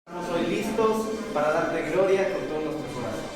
Estamos hoy listos para darte gloria con todo nuestro corazón.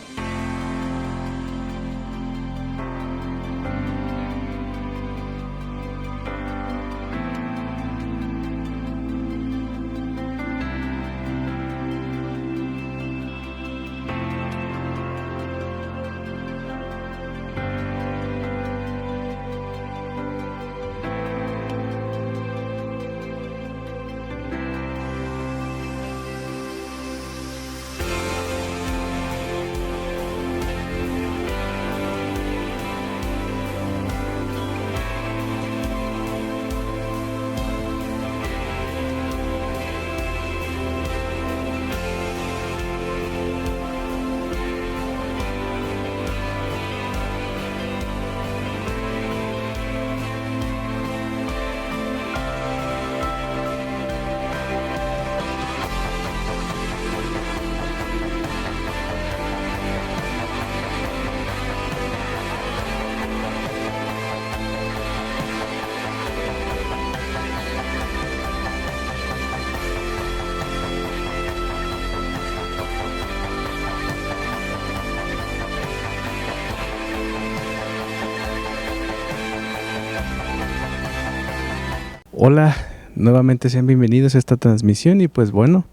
Hola, nuevamente sean bienvenidos a esta transmisión y pues bueno,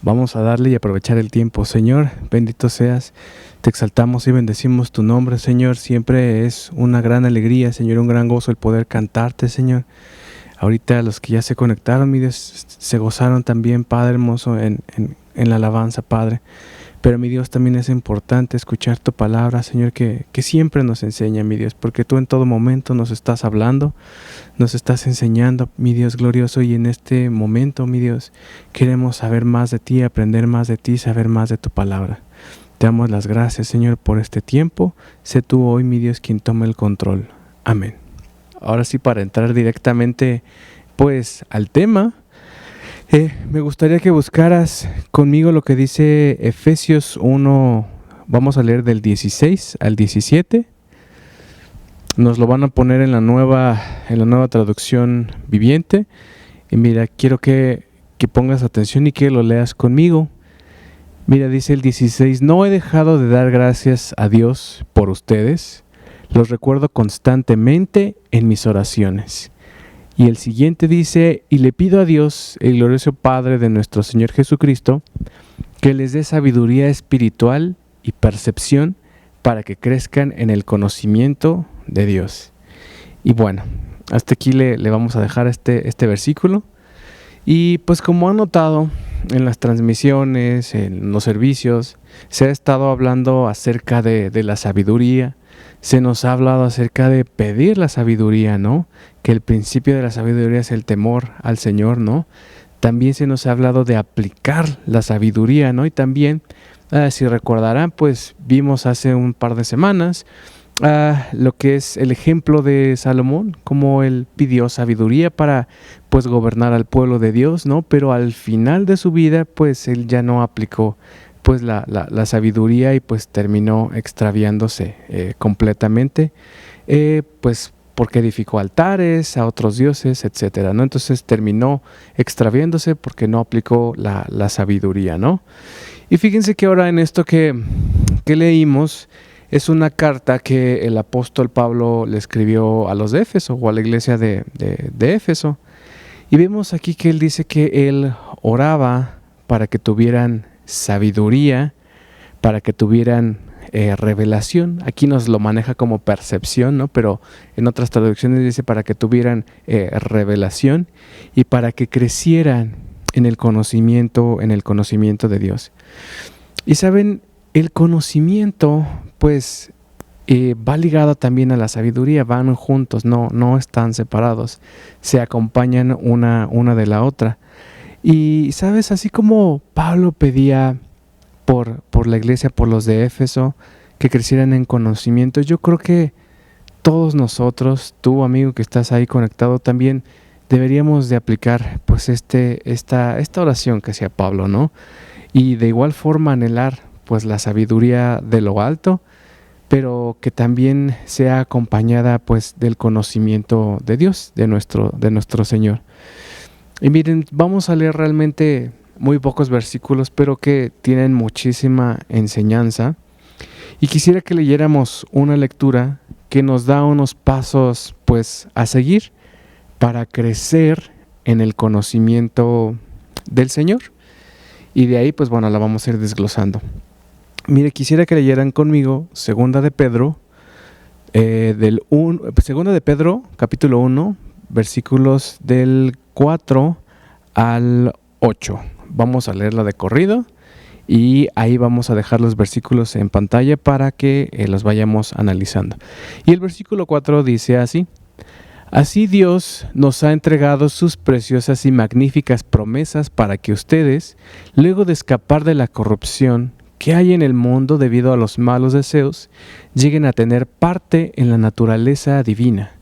vamos a darle y aprovechar el tiempo. Señor, bendito seas, te exaltamos y bendecimos tu nombre, Señor. Siempre es una gran alegría, Señor, un gran gozo el poder cantarte, Señor. Ahorita los que ya se conectaron, mi Dios, se gozaron también, Padre hermoso, en la alabanza, Padre. Pero mi Dios, también es importante escuchar tu palabra, Señor, que siempre nos enseña, mi Dios, porque tú en todo momento nos estás hablando, nos estás enseñando, mi Dios glorioso, y en este momento, mi Dios, queremos saber más de ti, aprender más de ti, saber más de tu palabra. Te damos las gracias, Señor, por este tiempo. Sé tú hoy, mi Dios, quien tome el control. Amén. Ahora sí, para entrar directamente, pues, al tema, me gustaría que buscaras conmigo lo que dice Efesios 1, vamos a leer del 16 al 17. Nos lo van a poner en la nueva traducción viviente. Y mira, quiero que pongas atención y que lo leas conmigo. Mira, dice el 16, no he dejado de dar gracias a Dios por ustedes. Los recuerdo constantemente en mis oraciones. Y el siguiente dice, y le pido a Dios, el glorioso Padre de nuestro Señor Jesucristo, que les dé sabiduría espiritual y percepción para que crezcan en el conocimiento de Dios. Y bueno, hasta aquí le vamos a dejar este versículo. Y pues como han notado en las transmisiones, en los servicios, se ha estado hablando acerca de la sabiduría. Se nos ha hablado acerca de pedir la sabiduría, ¿no? Que el principio de la sabiduría es el temor al Señor, ¿no? También se nos ha hablado de aplicar la sabiduría, ¿no? Y también, si recordarán, pues vimos hace un par de semanas lo que es el ejemplo de Salomón, como él pidió sabiduría para, pues, gobernar al pueblo de Dios, ¿no? Pero al final de su vida, pues, él ya no aplicó pues la sabiduría y pues terminó extraviándose completamente, pues porque edificó altares a otros dioses, etcétera, ¿no? Entonces terminó extraviándose porque no aplicó la sabiduría, ¿no? Y fíjense que ahora en esto que leímos es una carta que el apóstol Pablo le escribió a los de Éfeso o a la iglesia de Éfeso. Y vemos aquí que él dice que él oraba para que tuvieran sabiduría, para que tuvieran revelación. Aquí nos lo maneja como percepción, ¿no? Pero en otras traducciones dice para que tuvieran revelación y para que crecieran en el conocimiento de Dios. Y saben, el conocimiento pues va ligado también a la sabiduría, van juntos, no están separados, se acompañan una de la otra. Y sabes, así como Pablo pedía por la iglesia, por los de Éfeso, que crecieran en conocimiento, yo creo que todos nosotros, tú amigo que estás ahí conectado, también deberíamos de aplicar pues esta oración que hacía Pablo, ¿no? Y de igual forma anhelar pues la sabiduría de lo alto, pero que también sea acompañada pues del conocimiento de Dios, de nuestro Señor. Y miren, vamos a leer realmente muy pocos versículos, pero que tienen muchísima enseñanza. Y quisiera que leyéramos una lectura que nos da unos pasos pues a seguir para crecer en el conocimiento del Señor. Y de ahí pues bueno, la vamos a ir desglosando. Mire, quisiera que leyeran conmigo Segunda de Pedro, Segunda de Pedro, capítulo 1, versículos del 4 al 8. Vamos a leerla de corrido y ahí vamos a dejar los versículos en pantalla para que los vayamos analizando. Y el versículo 4 dice así: Así Dios nos ha entregado sus preciosas y magníficas promesas para que ustedes, luego de escapar de la corrupción que hay en el mundo debido a los malos deseos, lleguen a tener parte en la naturaleza divina.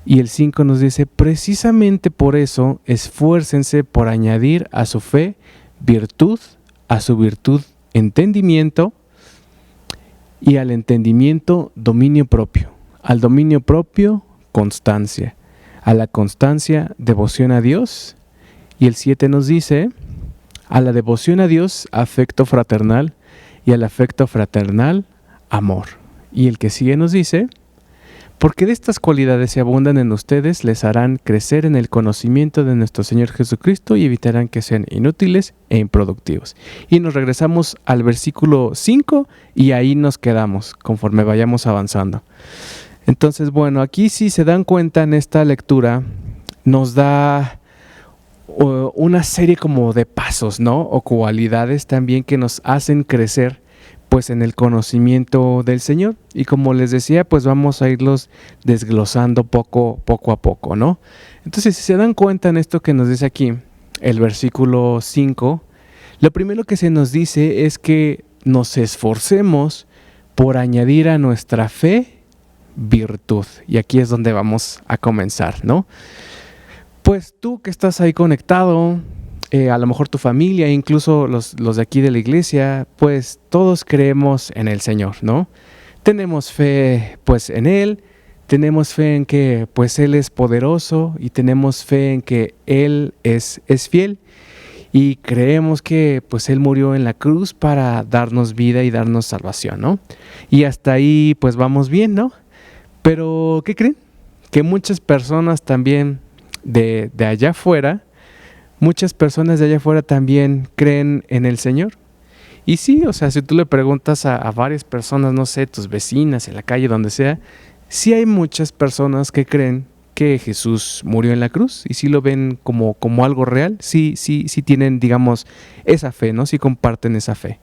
Y el 5 nos dice: precisamente por eso, esfuércense por añadir a su fe virtud, a su virtud entendimiento, y al entendimiento dominio propio, al dominio propio constancia, a la constancia devoción a Dios, y el 7 nos dice: a la devoción a Dios afecto fraternal, y al afecto fraternal amor. Y el que sigue nos dice: porque de estas cualidades se abundan en ustedes, les harán crecer en el conocimiento de nuestro Señor Jesucristo y evitarán que sean inútiles e improductivos. Y nos regresamos al versículo 5 y ahí nos quedamos conforme vayamos avanzando. Entonces, bueno, aquí si se dan cuenta en esta lectura, nos da una serie como de pasos, ¿no? O cualidades también que nos hacen crecer pues en el conocimiento del Señor. Y como les decía, pues vamos a irlos desglosando poco a poco, ¿no? Entonces, si se dan cuenta en esto que nos dice aquí, el versículo 5, lo primero que se nos dice es que nos esforcemos por añadir a nuestra fe virtud. Y aquí es donde vamos a comenzar, ¿no? Pues tú que estás ahí conectado, a lo mejor tu familia, incluso los de aquí de la iglesia, pues todos creemos en el Señor, ¿no? Tenemos fe pues en Él, tenemos fe en que pues Él es poderoso y tenemos fe en que Él es fiel y creemos que pues Él murió en la cruz para darnos vida y darnos salvación, ¿no? Y hasta ahí pues vamos bien, ¿no? Pero ¿qué creen? Que muchas personas también de allá afuera, muchas personas de allá afuera también creen en el Señor. Y sí, o sea, si tú le preguntas a varias personas, no sé, tus vecinas, en la calle, donde sea, sí hay muchas personas que creen que Jesús murió en la cruz y sí lo ven como algo real, sí tienen, digamos, esa fe, ¿no? Sí comparten esa fe.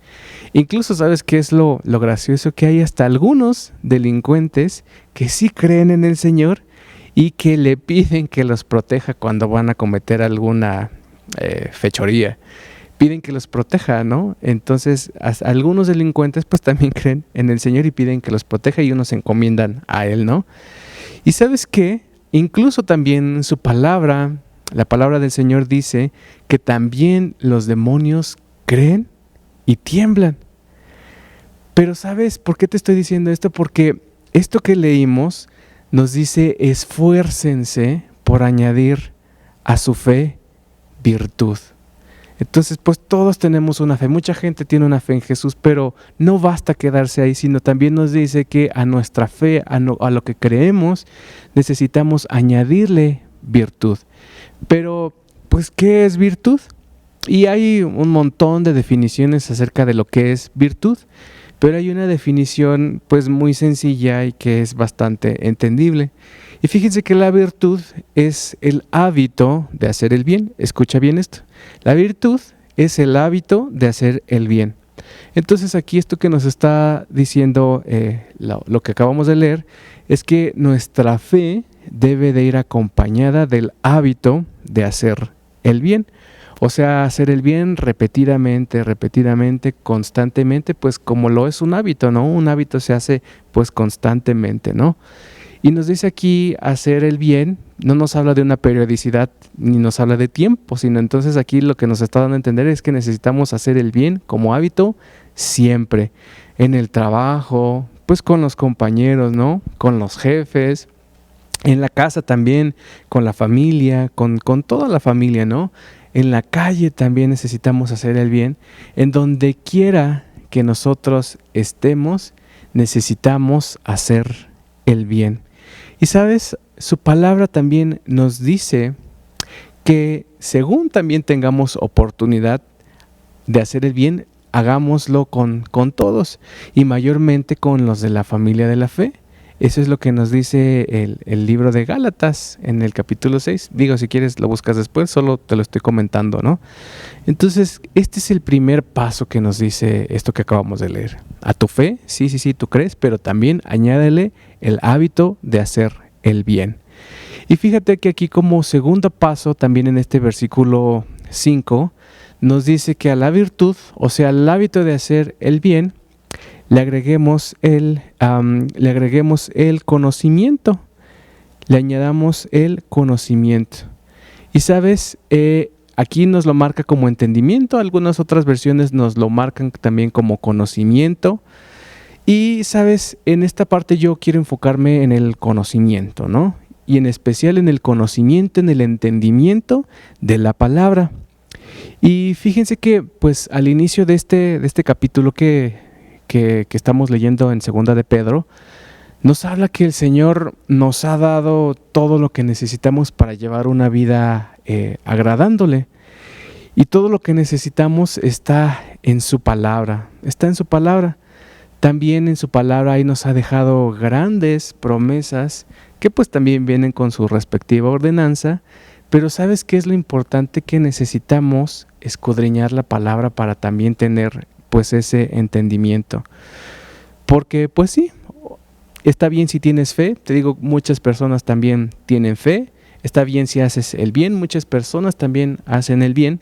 Incluso, ¿sabes qué es lo gracioso? Que hay hasta algunos delincuentes que sí creen en el Señor y que le piden que los proteja cuando van a cometer alguna fechoría. Piden que los proteja, ¿no? Entonces, algunos delincuentes pues también creen en el Señor y piden que los proteja y unos se encomiendan a Él, ¿no? Y ¿sabes qué? Incluso también su palabra, la palabra del Señor dice que también los demonios creen y tiemblan. Pero ¿sabes por qué te estoy diciendo esto? Porque esto que leímos nos dice: esfuércense por añadir a su fe virtud. Entonces, pues todos tenemos una fe. Mucha gente tiene una fe en Jesús, pero no basta quedarse ahí, sino también nos dice que a nuestra fe, a lo que creemos, necesitamos añadirle virtud. Pero, pues, ¿qué es virtud? Y hay un montón de definiciones acerca de lo que es virtud, pero hay una definición, pues, muy sencilla y que es bastante entendible. Y fíjense que la virtud es el hábito de hacer el bien. Escucha bien esto. La virtud es el hábito de hacer el bien. Entonces aquí esto que nos está diciendo lo que acabamos de leer es que nuestra fe debe de ir acompañada del hábito de hacer el bien. O sea, hacer el bien repetidamente, constantemente, pues como lo es un hábito, ¿no? Un hábito se hace pues constantemente, ¿no? Y nos dice aquí hacer el bien, no nos habla de una periodicidad ni nos habla de tiempo, sino entonces aquí lo que nos está dando a entender es que necesitamos hacer el bien como hábito siempre, en el trabajo, pues con los compañeros, ¿no? Con los jefes, en la casa también, con la familia, con toda la familia, ¿no? en la calle también necesitamos hacer el bien, en donde quiera que nosotros estemos, necesitamos hacer el bien. Y sabes, su palabra también nos dice que según también tengamos oportunidad de hacer el bien, hagámoslo con todos y mayormente con los de la familia de la fe. Eso es lo que nos dice el libro de Gálatas en el capítulo 6. Digo, si quieres lo buscas después, solo te lo estoy comentando, ¿no? Entonces, este es el primer paso que nos dice esto que acabamos de leer. A tu fe, sí, tú crees, pero también añádele el hábito de hacer el bien. Y fíjate que aquí como segundo paso, también en este versículo 5, nos dice que a la virtud, o sea, al hábito de hacer el bien, le agreguemos el conocimiento, le añadamos el conocimiento. Y sabes, aquí nos lo marca como entendimiento, algunas otras versiones nos lo marcan también como conocimiento. Y sabes, en esta parte yo quiero enfocarme en el conocimiento, ¿no? Y en especial en el conocimiento, en el entendimiento de la palabra. Y fíjense que pues al inicio de este capítulo que estamos leyendo en Segunda de Pedro, nos habla que el Señor nos ha dado todo lo que necesitamos para llevar una vida agradándole. Y todo lo que necesitamos está en su palabra, También en su palabra ahí nos ha dejado grandes promesas que pues también vienen con su respectiva ordenanza. Pero ¿sabes qué es lo importante? Que necesitamos escudriñar la palabra para también tener pues ese entendimiento. Porque pues sí, está bien si tienes fe, te digo, muchas personas también tienen fe, está bien si haces el bien, muchas personas también hacen el bien,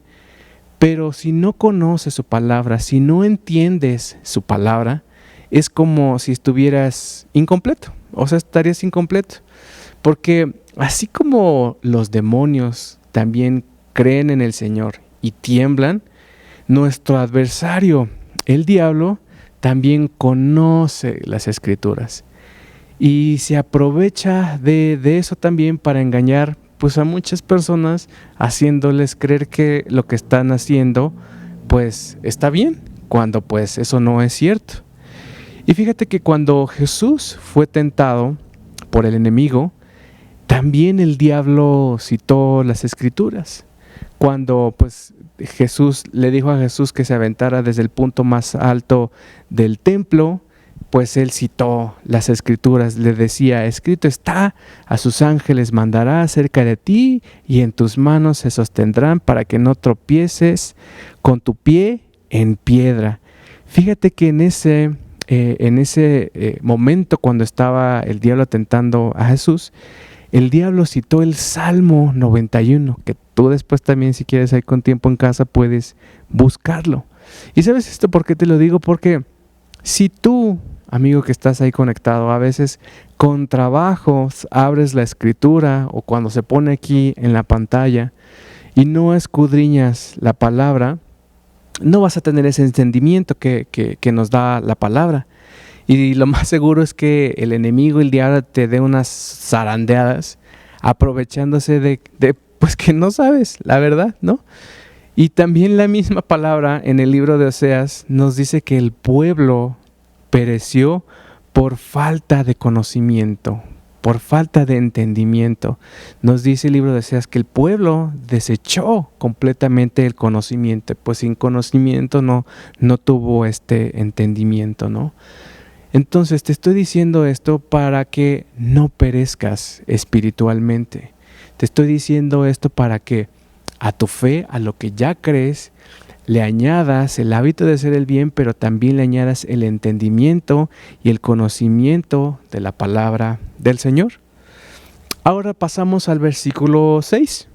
pero si no conoces su palabra, si no entiendes su palabra, es como si estuvieras incompleto, o sea, estarías incompleto. Porque así como los demonios también creen en el Señor y tiemblan, nuestro adversario, el diablo, también conoce las Escrituras y se aprovecha de eso también para engañar pues a muchas personas, haciéndoles creer que lo que están haciendo pues está bien, cuando pues eso no es cierto. Y fíjate que cuando Jesús fue tentado por el enemigo, también el diablo citó las Escrituras. Cuando pues Jesús le dijo a Jesús que se aventara desde el punto más alto del templo, pues él citó las Escrituras, le decía: escrito está, a sus ángeles mandará cerca de ti y en tus manos se sostendrán para que no tropieces con tu pie en piedra. Fíjate que en ese momento cuando estaba el diablo tentando a Jesús, el diablo citó el Salmo 91, que tú después también, si quieres, ahí con tiempo en casa puedes buscarlo. ¿Y sabes esto por qué te lo digo? Porque si tú, amigo que estás ahí conectado, a veces con trabajos abres la Escritura o cuando se pone aquí en la pantalla y no escudriñas la palabra, no vas a tener ese entendimiento que nos da la palabra. Y lo más seguro es que el enemigo, el diablo, te dé unas zarandeadas aprovechándose de pues que no sabes la verdad, ¿no? Y también la misma palabra en el libro de Oseas nos dice que el pueblo pereció por falta de conocimiento, por falta de entendimiento. Nos dice el libro de Oseas que el pueblo desechó completamente el conocimiento, pues sin conocimiento no tuvo este entendimiento, ¿no? Entonces te estoy diciendo esto para que no perezcas espiritualmente. Te estoy diciendo esto para que a tu fe, a lo que ya crees, le añadas el hábito de hacer el bien, pero también le añadas el entendimiento y el conocimiento de la palabra del Señor. Ahora pasamos al versículo 6.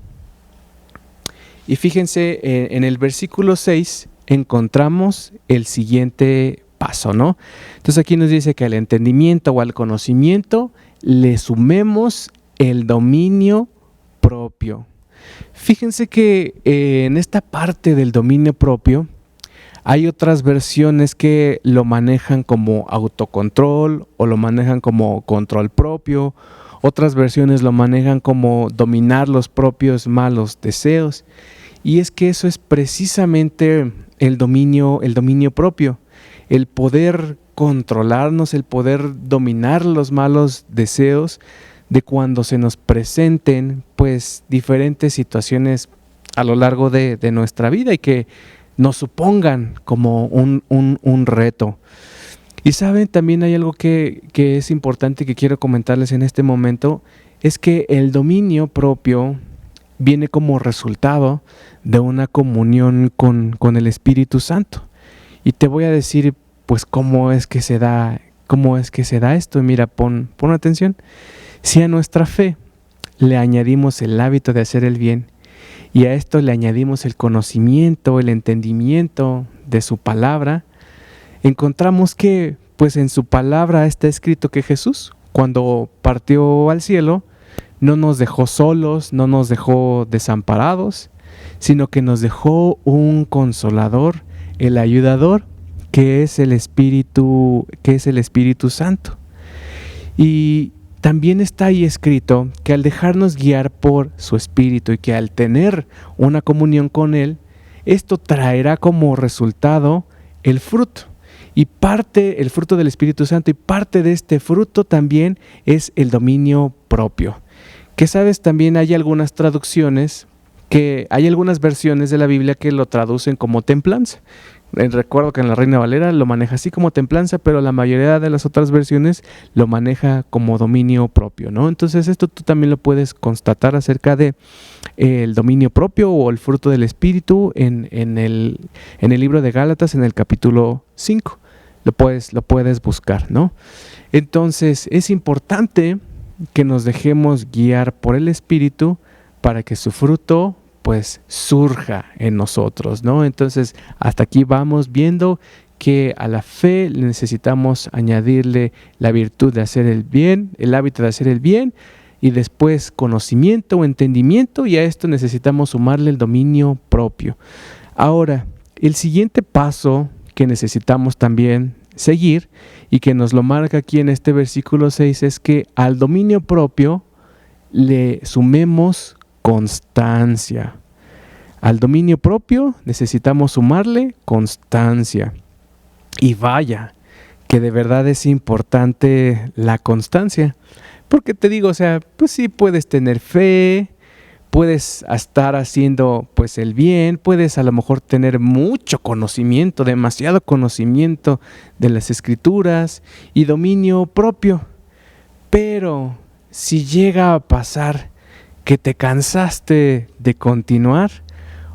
Y fíjense, en el versículo 6 encontramos el siguiente paso, ¿no? Entonces aquí nos dice que al entendimiento o al conocimiento le sumemos el dominio propio. Fíjense que en esta parte del dominio propio hay otras versiones que lo manejan como autocontrol o lo manejan como control propio. Otras versiones lo manejan como dominar los propios malos deseos. Y es que eso es precisamente el dominio propio, el poder controlarnos, el poder dominar los malos deseos de cuando se nos presenten pues diferentes situaciones a lo largo de nuestra vida y que nos supongan como un reto. Y saben, también hay algo que es importante que quiero comentarles en este momento, es que el dominio propio viene como resultado de una comunión con el Espíritu Santo. Y te voy a decir pues cómo es que se da esto. Mira, pon atención. Si a nuestra fe le añadimos el hábito de hacer el bien y a esto le añadimos el conocimiento, el entendimiento de su palabra, encontramos que pues en su palabra está escrito que Jesús, cuando partió al cielo, no nos dejó solos, no nos dejó desamparados, sino que nos dejó un consolador, el ayudador, que es el Espíritu Santo. Y también está ahí escrito que al dejarnos guiar por su Espíritu y que al tener una comunión con Él, esto traerá como resultado el fruto. Y el fruto del Espíritu Santo, y parte de este fruto también es el dominio propio. Que sabes, también hay algunas traducciones, hay algunas versiones de la Biblia que lo traducen como templanza. Recuerdo que en la Reina Valera lo maneja así como templanza, pero la mayoría de las otras versiones lo maneja como dominio propio, ¿no? Entonces esto tú también lo puedes constatar acerca de el dominio propio o el fruto del Espíritu en el libro de Gálatas, en el capítulo 5. Lo puedes buscar, ¿no? Entonces es importante que nos dejemos guiar por el Espíritu para que su fruto pues surja en nosotros, ¿no? Entonces hasta aquí vamos viendo que a la fe necesitamos añadirle la virtud de hacer el bien, el hábito de hacer el bien, y después conocimiento o entendimiento, y a esto necesitamos sumarle el dominio propio. Ahora, el siguiente paso que necesitamos también seguir, y que nos lo marca aquí en este versículo 6, es que al dominio propio le sumemos constancia. Al dominio propio necesitamos sumarle constancia. Y vaya, que de verdad es importante la constancia. Porque te digo, o sea, pues sí puedes tener fe, puedes estar haciendo pues el bien, puedes a lo mejor tener mucho conocimiento, demasiado conocimiento de las Escrituras y dominio propio. Pero si llega a pasar que te cansaste de continuar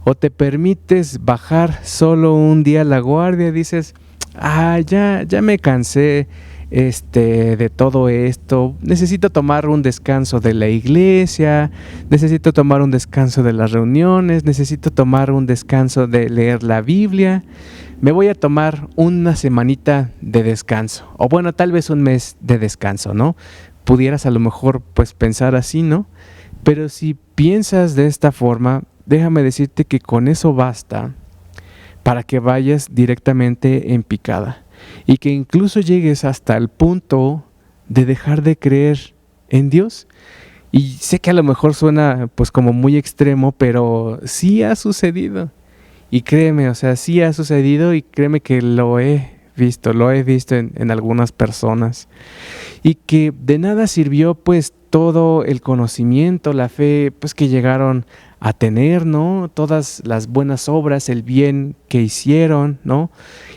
o te permites bajar solo un día la guardia, dices, ya me cansé de todo esto, necesito tomar un descanso de la iglesia, necesito tomar un descanso de las reuniones, necesito tomar un descanso de leer la Biblia, me voy a tomar una semanita de descanso, o bueno, tal vez un mes de descanso, ¿no? Pudieras a lo mejor pues pensar así, ¿no? Pero si piensas de esta forma, déjame decirte que con eso basta para que vayas directamente en picada y que incluso llegues hasta el punto de dejar de creer en Dios. Y sé que a lo mejor suena pues como muy extremo, pero sí ha sucedido. Y créeme, o sea, sí ha sucedido, y créeme que lo he visto en algunas personas. Y que de nada sirvió pues todo el conocimiento, la fe pues que llegaron a tener, ¿no? Todas las buenas obras, el bien que hicieron, ¿no?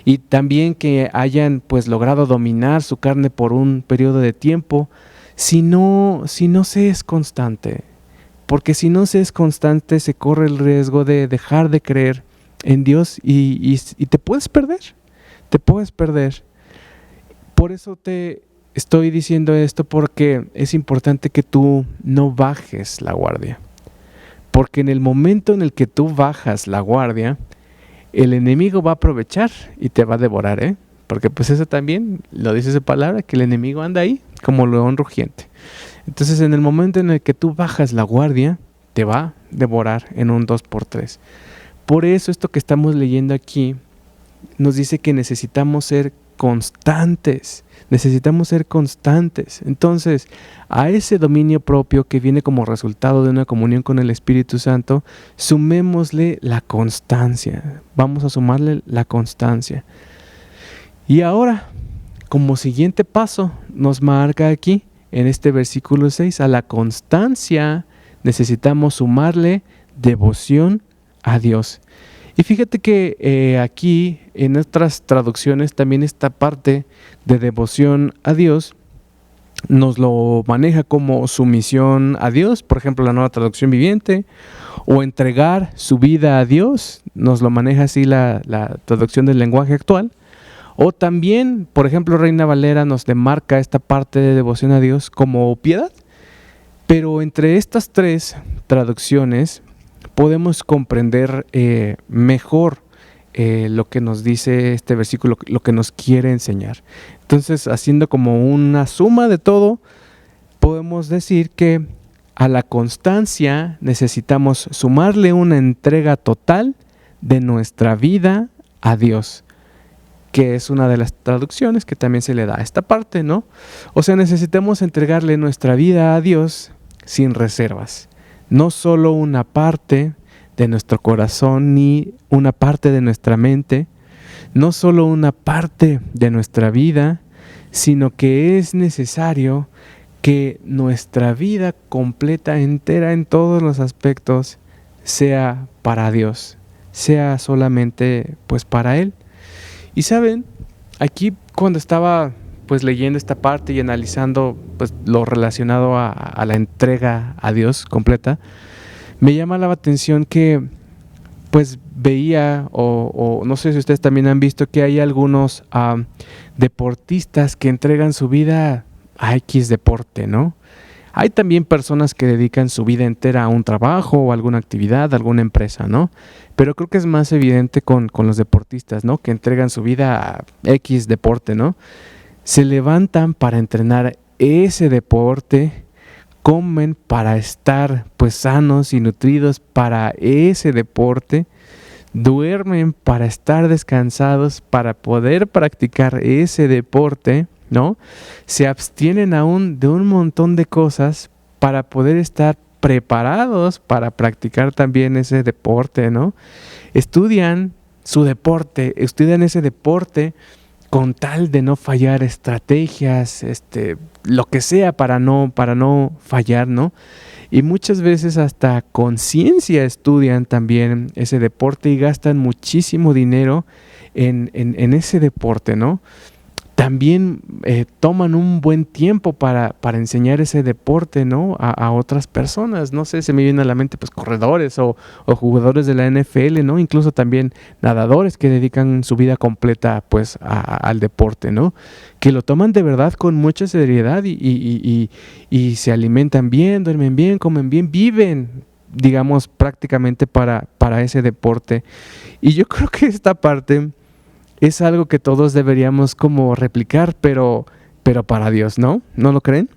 Y también que hayan pues logrado dominar su carne por un periodo de tiempo, si no se es constante. Porque si no se es constante, se corre el riesgo de dejar de creer en Dios y te puedes perder. Te puedes perder. Por eso te estoy diciendo esto, porque es importante que tú no bajes la guardia. Porque en el momento en el que tú bajas la guardia, el enemigo va a aprovechar y te va a devorar, ¿eh? Porque pues eso también lo dice su palabra, que el enemigo anda ahí como león rugiente. Entonces en el momento en el que tú bajas la guardia, te va a devorar en un 2x3. Por eso esto que estamos leyendo aquí nos dice que necesitamos ser constantes. Necesitamos ser constantes. Entonces, a ese dominio propio que viene como resultado de una comunión con el Espíritu Santo, sumémosle la constancia. Vamos a sumarle la constancia. Y ahora, como siguiente paso, nos marca aquí, en este versículo 6, a la constancia necesitamos sumarle devoción a Dios. Y fíjate que aquí en otras traducciones también esta parte de devoción a Dios nos lo maneja como sumisión a Dios, por ejemplo la Nueva Traducción Viviente, o entregar su vida a Dios, nos lo maneja así la traducción del lenguaje actual. O también, por ejemplo, Reina Valera nos demarca esta parte de devoción a Dios como piedad. Pero entre estas tres traducciones podemos comprender mejor lo que nos dice este versículo, lo que nos quiere enseñar. Entonces, haciendo como una suma de todo, podemos decir que a la constancia necesitamos sumarle una entrega total de nuestra vida a Dios, que es una de las traducciones que también se le da a esta parte, ¿no? O sea, necesitamos entregarle nuestra vida a Dios sin reservas. No solo una parte de nuestro corazón ni una parte de nuestra mente, no solo una parte de nuestra vida, sino que es necesario que nuestra vida completa, entera en todos los aspectos, sea para Dios, sea solamente pues para Él. Y saben, aquí cuando estaba pues leyendo esta parte y analizando pues lo relacionado a la entrega a Dios completa, me llama la atención que pues veía o no sé si ustedes también han visto que hay algunos deportistas que entregan su vida a X deporte, ¿no? Hay también personas que dedican su vida entera a un trabajo o alguna actividad, alguna empresa, ¿no? Pero creo que es más evidente con los deportistas, ¿no? Que entregan su vida a X deporte, ¿no? Se levantan para entrenar ese deporte, comen para estar pues sanos y nutridos para ese deporte, duermen para estar descansados para poder practicar ese deporte, ¿no? Se abstienen aún de un montón de cosas para poder estar preparados para practicar también ese deporte, ¿no? Estudian su deporte, estudian ese deporte con tal de no fallar estrategias, lo que sea para no fallar, ¿no? Y muchas veces hasta con ciencia estudian también ese deporte y gastan muchísimo dinero en ese deporte, ¿no? También toman un buen tiempo para enseñar ese deporte, ¿no? A otras personas. No sé, se me viene a la mente pues corredores o jugadores de la NFL, ¿no? Incluso también nadadores que dedican su vida completa pues al deporte, ¿no? Que lo toman de verdad con mucha seriedad y se alimentan bien, duermen bien, comen bien, viven, digamos, prácticamente para ese deporte. Y yo creo que esta parte es algo que todos deberíamos como replicar, pero para Dios, ¿no? ¿No lo creen?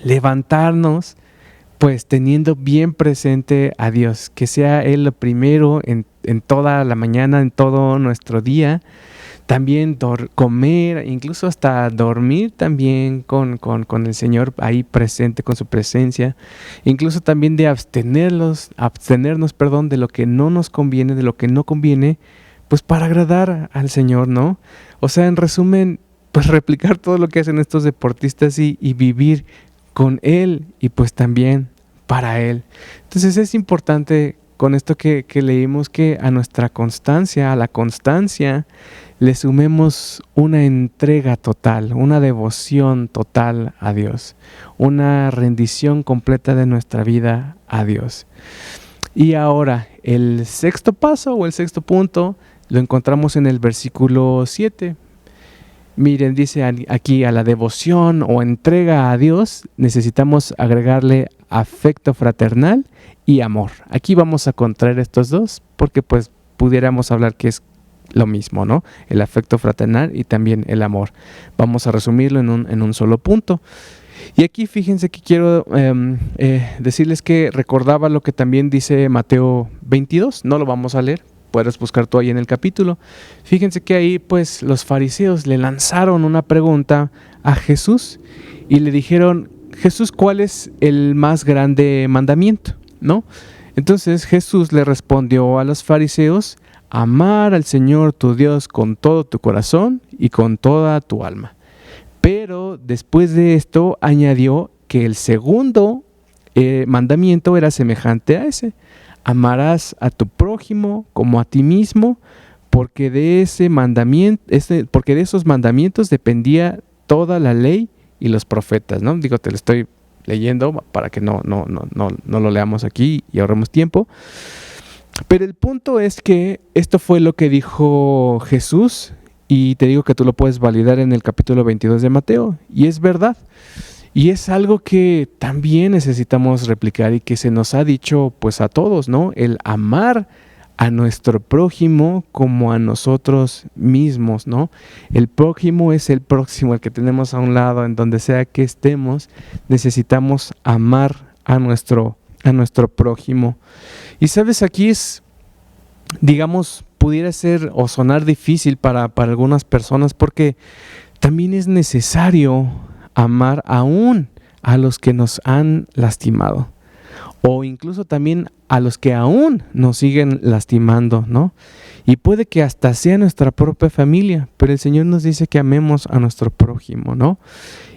Levantarnos, pues teniendo bien presente a Dios, que sea Él lo primero en toda la mañana, en todo nuestro día. También comer, incluso hasta dormir también con el Señor ahí presente, con su presencia. Incluso también de abstenernos, de lo que no nos conviene, de lo que no conviene, pues para agradar al Señor, ¿no? O sea, en resumen, pues replicar todo lo que hacen estos deportistas y vivir con Él y pues también para Él. Entonces es importante con esto que leímos que a nuestra constancia, a la constancia, le sumemos una entrega total, una devoción total a Dios, una rendición completa de nuestra vida a Dios. Y ahora, el sexto paso o el sexto punto lo encontramos en el versículo 7. Miren, dice aquí a la devoción o entrega a Dios necesitamos agregarle afecto fraternal y amor. Aquí vamos a contraer estos dos porque pues pudiéramos hablar que es lo mismo, ¿no? El afecto fraternal y también el amor. Vamos a resumirlo en un solo punto. Y aquí fíjense que quiero decirles que recordaba lo que también dice Mateo 22. No lo vamos a leer puedes buscar tú ahí en el capítulo. Fíjense que ahí pues los fariseos le lanzaron una pregunta a Jesús y le dijeron: Jesús, ¿cuál es el más grande mandamiento? ¿No? Entonces Jesús le respondió a los fariseos: amar al Señor tu Dios con todo tu corazón y con toda tu alma. Pero después de esto añadió que el segundo mandamiento era semejante a ese: amarás a tu prójimo como a ti mismo, porque de esos mandamientos dependía toda la ley y los profetas, ¿no? Digo, te lo estoy leyendo para que no lo leamos aquí y ahorremos tiempo. Pero el punto es que esto fue lo que dijo Jesús, y te digo que tú lo puedes validar en el capítulo 22 de Mateo, y es verdad. Y es algo que también necesitamos replicar y que se nos ha dicho pues a todos, ¿no? El amar a nuestro prójimo como a nosotros mismos, ¿no? El prójimo es el próximo, el que tenemos a un lado, en donde sea que estemos, necesitamos amar a nuestro prójimo. Y sabes, aquí es, digamos, pudiera ser o sonar difícil para algunas personas, porque también es necesario amar aún a los que nos han lastimado, o incluso también a los que aún nos siguen lastimando, ¿no? Y puede que hasta sea nuestra propia familia, pero el Señor nos dice que amemos a nuestro prójimo, ¿no?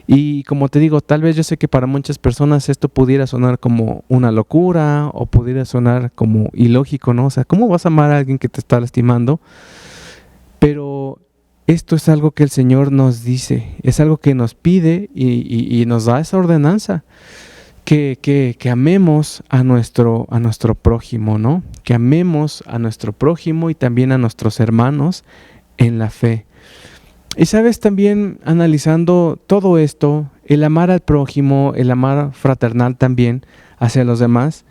Y como te digo, tal vez yo sé que para muchas personas esto pudiera sonar como una locura o pudiera sonar como ilógico, ¿no? O sea, ¿cómo vas a amar a alguien que te está lastimando? Pero esto es algo que el Señor nos dice, es algo que nos pide y nos da esa ordenanza, que amemos a nuestro prójimo, ¿no? Que amemos a nuestro prójimo y también a nuestros hermanos en la fe. Y sabes, también analizando todo esto, el amar al prójimo, el amar fraternal también hacia los demás,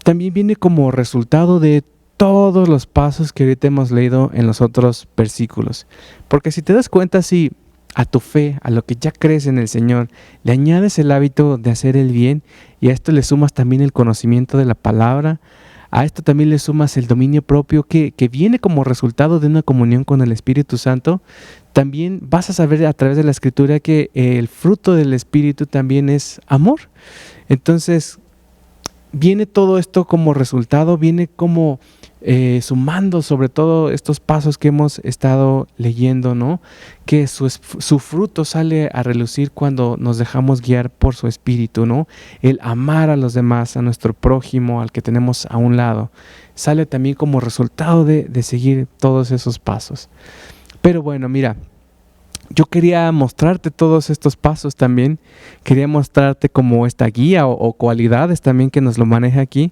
también viene como resultado de todos los pasos que ahorita hemos leído en los otros versículos. Porque si te das cuenta, si a tu fe, a lo que ya crees en el Señor, le añades el hábito de hacer el bien, y a esto le sumas también el conocimiento de la palabra, a esto también le sumas el dominio propio que viene como resultado de una comunión con el Espíritu Santo, también vas a saber a través de la Escritura que el fruto del Espíritu también es amor. Entonces, viene todo esto como resultado, viene como sumando sobre todo estos pasos que hemos estado leyendo, ¿no? Que su fruto sale a relucir cuando nos dejamos guiar por su Espíritu, ¿no? El amar a los demás, a nuestro prójimo, al que tenemos a un lado, sale también como resultado de seguir todos esos pasos. Pero bueno, mira, yo quería mostrarte todos estos pasos también, quería mostrarte como esta guía o cualidades también que nos lo maneja aquí,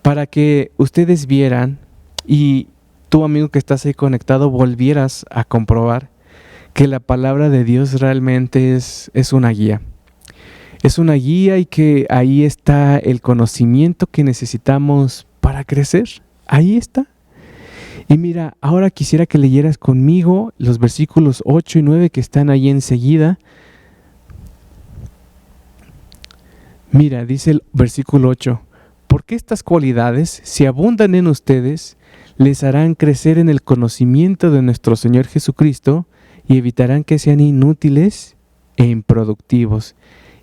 para que ustedes vieran y tú, amigo que estás ahí conectado, volvieras a comprobar que la palabra de Dios realmente es una guía. Es una guía y que ahí está el conocimiento que necesitamos para crecer. Ahí está. Y mira, ahora quisiera que leyeras conmigo los versículos 8 y 9 que están ahí enseguida. Mira, dice el versículo 8: porque estas cualidades, si abundan en ustedes, les harán crecer en el conocimiento de nuestro Señor Jesucristo y evitarán que sean inútiles e improductivos.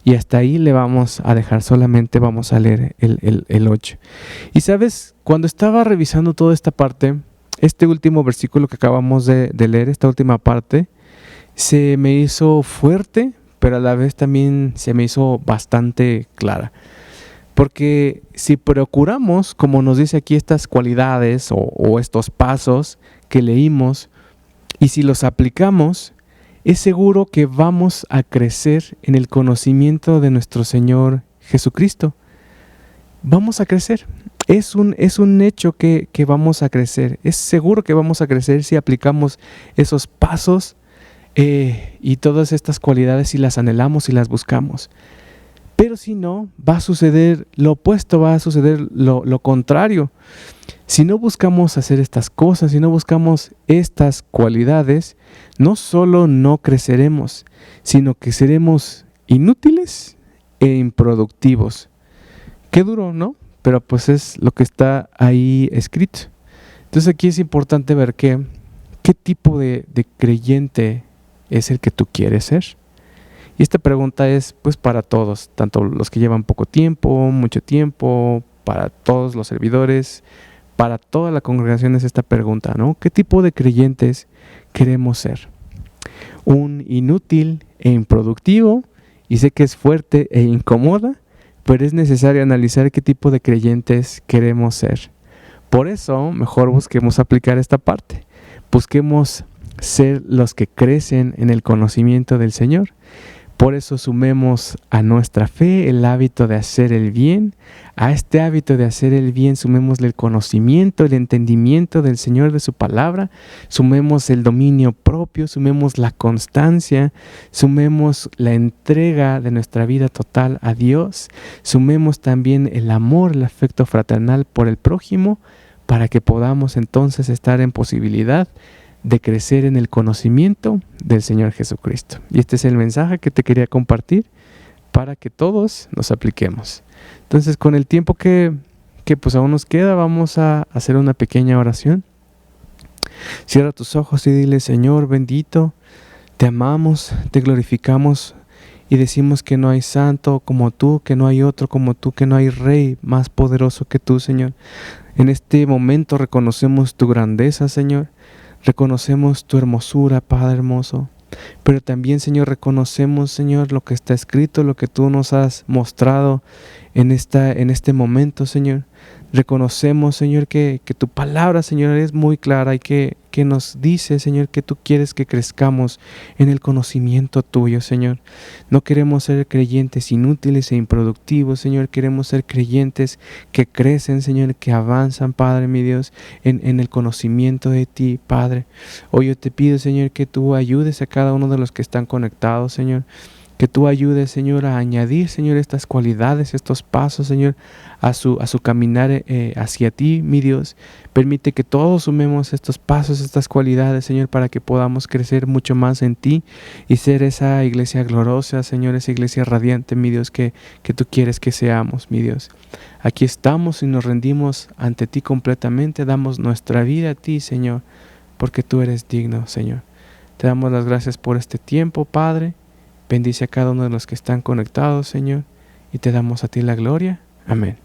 Y hasta ahí le vamos a dejar, solamente vamos a leer el 8. Y sabes, cuando estaba revisando toda esta parte, este último versículo que acabamos de leer, esta última parte, se me hizo fuerte, pero a la vez también se me hizo bastante clara. Porque si procuramos, como nos dice aquí, estas cualidades o estos pasos que leímos, y si los aplicamos, es seguro que vamos a crecer en el conocimiento de nuestro Señor Jesucristo. Vamos a crecer. Es un hecho que vamos a crecer. Es seguro que vamos a crecer si aplicamos esos pasos y todas estas cualidades, si las anhelamos y las buscamos. Pero si no, va a suceder lo opuesto, va a suceder lo contrario. Si no buscamos hacer estas cosas, si no buscamos estas cualidades, no solo no creceremos, sino que seremos inútiles e improductivos. Qué duro, ¿no? Pero pues es lo que está ahí escrito. Entonces aquí es importante ver qué tipo de creyente es el que tú quieres ser. Y esta pregunta es pues para todos, tanto los que llevan poco tiempo, mucho tiempo, para todos los servidores, para toda la congregación es esta pregunta, ¿no? ¿Qué tipo de creyentes queremos ser? ¿Un inútil e improductivo? Y sé que es fuerte e incomoda, pero es necesario analizar qué tipo de creyentes queremos ser. Por eso, mejor busquemos aplicar esta parte. Busquemos ser los que crecen en el conocimiento del Señor. Por eso sumemos a nuestra fe el hábito de hacer el bien. A este hábito de hacer el bien sumémosle el conocimiento, el entendimiento del Señor, de su palabra. Sumemos el dominio propio, sumemos la constancia, sumemos la entrega de nuestra vida total a Dios. Sumemos también el amor, el afecto fraternal por el prójimo, para que podamos entonces estar en posibilidad de crecer en el conocimiento del Señor Jesucristo. Y este es el mensaje que te quería compartir para que todos nos apliquemos. Entonces, con el tiempo que pues aún nos queda, vamos a hacer una pequeña oración. Cierra tus ojos y dile: Señor bendito, te amamos, te glorificamos y decimos que no hay santo como tú, que no hay otro como tú, que no hay rey más poderoso que tú, Señor. En este momento reconocemos tu grandeza, Señor. Reconocemos tu hermosura, Padre hermoso. Pero también, Señor, reconocemos, Señor, lo que está escrito, lo que tú nos has mostrado en este momento, Señor. Reconocemos, Señor, que tu palabra, Señor, es muy clara y que nos dice, Señor, que tú quieres que crezcamos en el conocimiento tuyo, Señor. No queremos ser creyentes inútiles e improductivos, Señor. Queremos ser creyentes que crecen, Señor, que avanzan, Padre mi Dios, en el conocimiento de ti, Padre. Hoy yo te pido, Señor, que tú ayudes a cada uno de los que están conectados, Señor. Que tú ayudes, Señor, a añadir, Señor, estas cualidades, estos pasos, Señor, a su caminar hacia ti, mi Dios. Permite que todos sumemos estos pasos, estas cualidades, Señor, para que podamos crecer mucho más en ti y ser esa iglesia gloriosa, Señor, esa iglesia radiante, mi Dios, que tú quieres que seamos, mi Dios. Aquí estamos y nos rendimos ante ti completamente, damos nuestra vida a ti, Señor, porque tú eres digno, Señor. Te damos las gracias por este tiempo, Padre. Bendice a cada uno de los que están conectados, Señor, y te damos a ti la gloria. Amén.